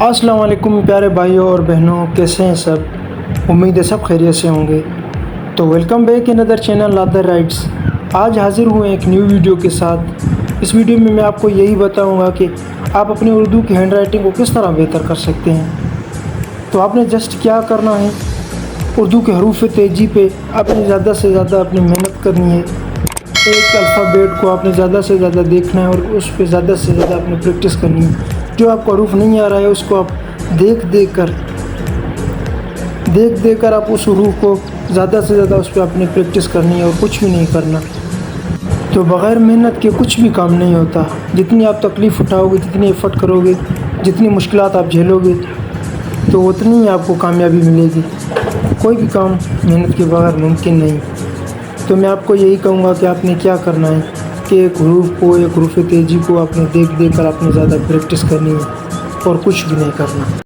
السلام علیکم پیارے بھائیوں اور بہنوں، کیسے ہیں سب؟ امید ہے سب خیریت سے ہوں گے۔ تو welcome back in other channel ladder rights. آج حاضر ہوئے ایک نیو ویڈیو کے ساتھ۔ اس ویڈیو میں میں آپ کو یہی بتاؤں گا کہ آپ اپنی اردو کی ہینڈ رائٹنگ کو کس طرح بہتر کر سکتے ہیں۔ تو آپ نے جسٹ کیا کرنا ہے، اردو کے حروف تیزی پہ آپ نے زیادہ سے زیادہ اپنی محنت کرنی ہے۔ ایک الفابیٹ کو آپ نے زیادہ سے زیادہ دیکھنا ہے اور اس پہ زیادہ سے زیادہ اپنی پریکٹس کرنی ہے۔ جو آپ کو حروف نہیں آ رہا ہے اس کو آپ دیکھ کر آپ اس حروف کو زیادہ سے زیادہ اس پہ اپنی پریکٹس کرنی ہے اور کچھ بھی نہیں کرنا۔ تو بغیر محنت کے کچھ بھی کام نہیں ہوتا۔ جتنی آپ تکلیف اٹھاؤ گے، جتنی ایفرٹ کرو گے، جتنی مشکلات آپ جھیلو گے، تو اتنی ہی آپ کو کامیابی ملے گی۔ کوئی بھی کام محنت کے بغیر ممکن نہیں۔ تو میں آپ کو یہی کہوں گا کہ آپ نے کیا کرنا ہے کہ ایک حروف تیزی کو آپ نے دیکھ کر آپ نے زیادہ پریکٹس کرنی ہے اور کچھ بھی نہیں کرنا۔